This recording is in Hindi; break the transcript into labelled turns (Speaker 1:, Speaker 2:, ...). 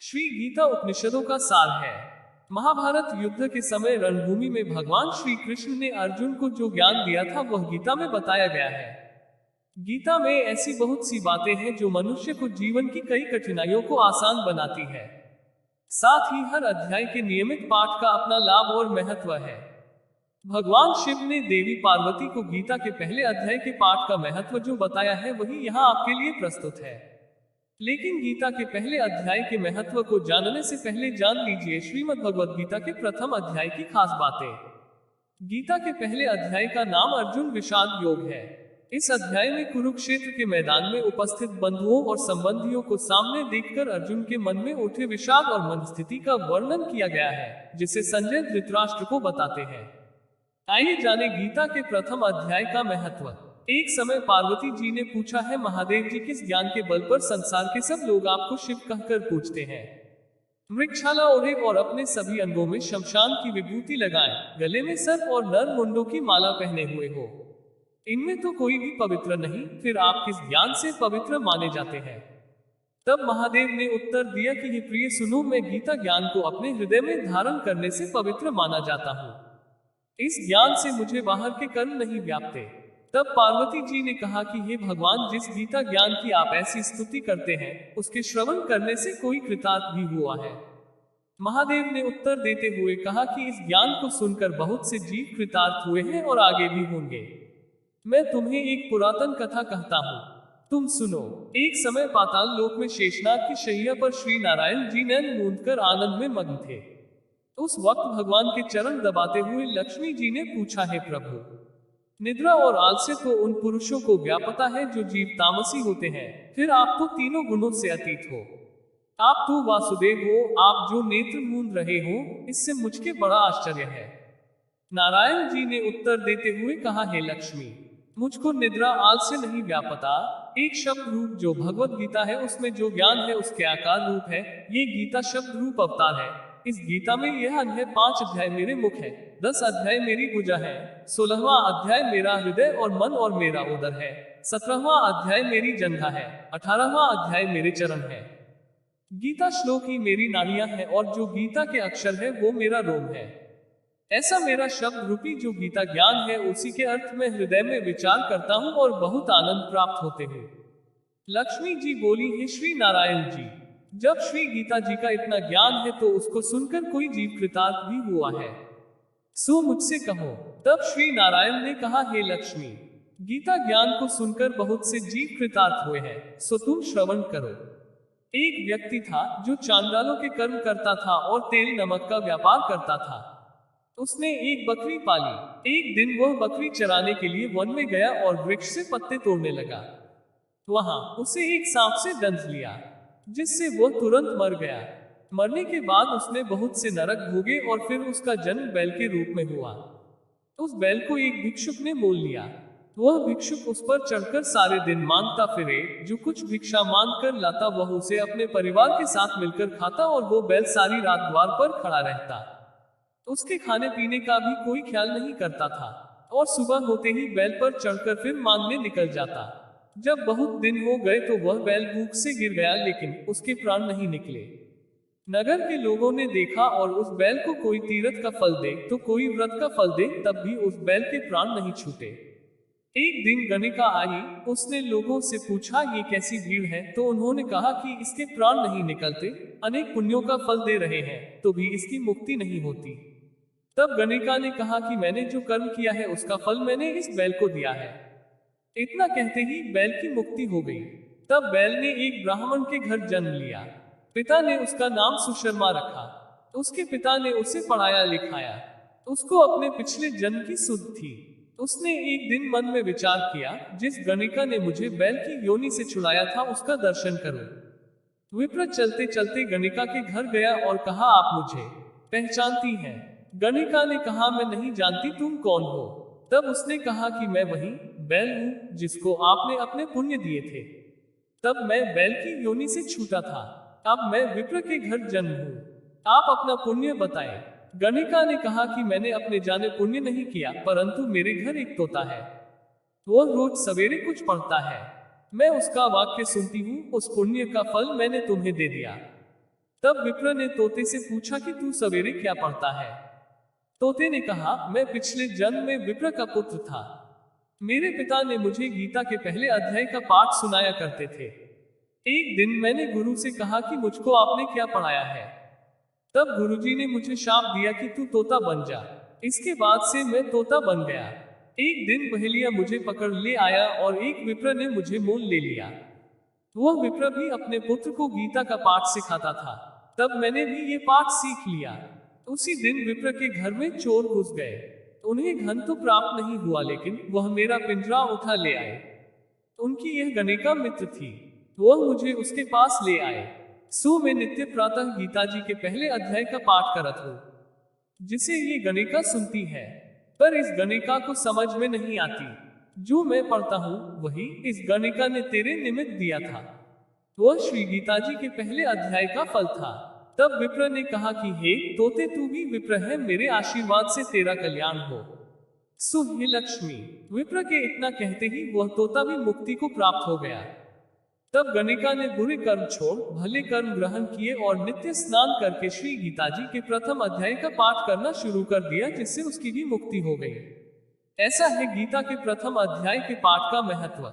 Speaker 1: श्री गीता उपनिषदों का सार है। महाभारत युद्ध के समय रणभूमि में भगवान श्री कृष्ण ने अर्जुन को जो ज्ञान दिया था वह गीता में बताया गया है। गीता में ऐसी बहुत सी बातें हैं जो मनुष्य को जीवन की कई कठिनाइयों को आसान बनाती है। साथ ही हर अध्याय के नियमित पाठ का अपना लाभ और महत्व है। भगवान शिव ने देवी पार्वती को गीता के पहले अध्याय के पाठ का महत्व जो बताया है वही यहाँ आपके लिए प्रस्तुत है। लेकिन गीता के पहले अध्याय के महत्व को जानने से पहले जान लीजिए श्रीमद् भगवद गीता के प्रथम अध्याय की खास बातें। गीता के पहले अध्याय का नाम अर्जुन विषाद योग है। इस अध्याय में कुरुक्षेत्र के मैदान में उपस्थित बंधुओं और संबंधियों को सामने देखकर अर्जुन के मन में उठे विषाद और मन स्थिति का वर्णन किया गया है, जिसे संजय धृतराष्ट्र को बताते हैं। आइए जाने गीता के प्रथम अध्याय का महत्व। एक समय पार्वती जी ने पूछा है, महादेव जी किस ज्ञान के बल पर संसार के सब लोग आपको शिव कहकर पूछते हैं? मृगशाला ओढ़े और अपने सभी अंगों में शमशान की विभूति लगाएं, गले में सर्प और नर मुंडों की माला पहने हुए हो, इनमें तो कोई भी पवित्र नहीं, फिर आप किस ज्ञान से पवित्र माने जाते हैं? तब महादेव ने उत्तर दिया कि हे प्रिय सुनो, मैं गीता ज्ञान को अपने हृदय में धारण करने से पवित्र माना जाता हूँ। इस ज्ञान से मुझे बाहर के कर्म नहीं व्यापते। तब पार्वती जी ने कहा कि हे भगवान, जिस गीता ज्ञान की आप ऐसी स्तुति करते हैं उसके श्रवण करने से कोई कृतार्थ भी हुआ है? महादेव ने उत्तर देते हुए कहा कि इस ज्ञान को सुनकर बहुत से जीव कृतार्थ हुए हैं और आगे भी होंगे। मैं तुम्हें एक पुरातन कथा कहता हूँ, तुम सुनो। एक समय पाताल लोक में शेषनाग की शैया पर श्री नारायण जी नैन मूंदकर आनंद में मग्न थे। उस वक्त भगवान के चरण दबाते हुए लक्ष्मी जी ने पूछा, हे प्रभु, निद्रा और आलस्य तो उन पुरुषों को व्यापता है जो जीव तामसी होते हैं, फिर आप तो तीनों गुणों से अतीत हो। आप तो वासुदेव हो, आप जो नेत्र मूंद रहे हो, इससे मुझके बड़ा आश्चर्य है। नारायण जी ने उत्तर देते हुए कहा, हे लक्ष्मी, मुझको निद्रा आलस्य नहीं व्यापता। एक शब्द रूप जो भगवत गीता है उसमें जो ज्ञान है उसके आकार रूप है। ये गीता शब्द रूप अवतार है। इस गीता में यह अध्याय 5 अध्याय मेरे मुख है, 10 अध्याय मेरी भुजा है, 16वां अध्याय मेरा हृदय और मन और मेरा उदर है, 17वां अध्याय मेरी जंघा है, 18वां अध्याय मेरे चरण है। गीता श्लोक ही मेरी नाड़ियां हैं और जो गीता के अक्षर है वो मेरा रोम है। ऐसा मेरा शब्द रूपी जो गीता ज्ञान है उसी के अर्थ में हृदय में विचार करता हूँ और बहुत आनंद प्राप्त होते हैं। लक्ष्मी जी बोली, हे श्री नारायण जी, जब श्री गीता जी का इतना ज्ञान है तो उसको सुनकर कोई जीव कृतार्थ भी हुआ है, सो मुझसे कहो। तब श्री नारायण ने कहा, हे लक्ष्मी, गीता ज्ञान को सुनकर बहुत से जीव कृतार्थ हुए हैं, सो तुम श्रवण करो। एक व्यक्ति था जो चांडालों के कर्म करता था और तेल नमक का व्यापार करता था। उसने एक बकरी पाली। एक दिन वह बकरी चराने के लिए वन में गया और वृक्ष से पत्ते तोड़ने लगा। वहां उसे एक सांप से दंश लिया, जिससे वह तुरंत मर गया। मरने के बाद उसने बहुत से नरक भोगे और फिर उसका जन्म बैल के रूप में हुआ। उस बैल को एक भिक्षुक ने मोल लिया। वह भिक्षुक उस पर चढ़कर सारे दिन मांगता फिरे, जो कुछ भिक्षा मांग कर लाता वह उसे अपने परिवार के साथ मिलकर खाता और वो बैल सारी रात द्वार पर खड़ा रहता। उसके खाने पीने का भी कोई ख्याल नहीं करता था और सुबह होते ही बैल पर चढ़कर फिर मांगने निकल जाता। जब बहुत दिन हो गए तो वह बैल भूख से गिर गया, लेकिन उसके प्राण नहीं निकले। नगर के लोगों ने देखा और उस बैल को कोई तीर्थ का फल दे तो कोई व्रत का फल दे, तब भी उस बैल के प्राण नहीं छूटे। एक दिन गणिका आई, उसने लोगों से पूछा, ये कैसी भीड़ है? तो उन्होंने कहा कि इसके प्राण नहीं निकलते, अनेक पुण्यों का फल दे रहे हैं तो भी इसकी मुक्ति नहीं होती। तब गणिका ने कहा कि मैंने जो कर्म किया है उसका फल मैंने इस बैल को दिया है। इतना कहते ही बैल की मुक्ति हो गई। तब बैल ने एक ब्राह्मण के घर जन्म लिया। पिता ने उसका नाम सुशर्मा रखा। उसके पिता ने उसे पढ़ाया लिखाया। उसको अपने पिछले जन्म की सुध थी। उसने एक दिन मन में विचार किया, जिस गणिका ने मुझे बैल की योनि से छुड़ाया था उसका दर्शन करूं। विप्र चलते चलते गणिका के घर गया और कहा, आप मुझे पहचानती हैं? गणिका ने कहा, मैं नहीं जानती, तुम कौन हो? तब उसने कहा कि मैं वही बैल हूं जिसको आपने अपने पुण्य दिए थे। तब मैं बैल की योनि से छूटा था, अब मैं विप्र के घर जन्म हूं। आप अपना पुण्य बताएं। गणिका ने कहा कि मैंने अपने जाने पुण्य नहीं किया, परंतु मेरे घर एक तोता है, वह रोज सवेरे कुछ पढ़ता है, मैं उसका वाक्य सुनती हूँ, उस पुण्य का फल मैंने तुम्हें दे दिया। तब विप्र ने तोते से पूछा कि तू सवेरे क्या पढ़ता है। तोते ने कहा, मैं पिछले जन्म में विप्र का पुत्र था। मेरे पिता ने मुझे गीता के पहले अध्याय का पाठ सुनाया करते थे। एक दिन मैंने गुरु से कहा कि मुझको आपने क्या पढ़ाया है। तब गुरुजी ने मुझे शाप दिया कि तू तोता बन जा। इसके बाद से मैं तोता बन गया। एक दिन बहेलिया मुझे पकड़ ले आया और एक विप्र ने मुझे मोल ले लिया। वह विप्र भी अपने पुत्र को गीता का पाठ सिखाता था। तब मैंने भी ये पाठ सीख लिया। उसी दिन विप्र के घर में चोर घुस गए। उन्हें धन तो प्राप्त नहीं हुआ, लेकिन वह मेरा पिंजरा उठा ले आए। उनकी यह गणिका मित्र थी। वह मुझे उसके पास ले आए। सो मैं नित्य प्रातः गीता जी के पहले अध्याय का पाठ करत हूँ, जिसे ये गणिका सुनती है। पर इस गणिका को समझ में नहीं आती। जो मैं पढ़ता हूँ वही इस गणिका ने तेरे निमित्त दिया था। वह श्री गीता जी के पहले अध्याय का फल था। तब विप्र ने कहा कि हे तोते, तू भी विप्र है, मेरे आशीर्वाद से तेरा कल्याण हो। सो हे लक्ष्मी। विप्र के इतना कहते ही वह तोता भी मुक्ति को प्राप्त हो गया। तब गणिका ने बुरे कर्म छोड़ भले कर्म ग्रहण किए और नित्य स्नान करके श्री गीता जी के प्रथम अध्याय का पाठ करना शुरू कर दिया, जिससे उसकी भी मुक्ति हो गई। ऐसा है गीता के प्रथम अध्याय के पाठ का महत्व।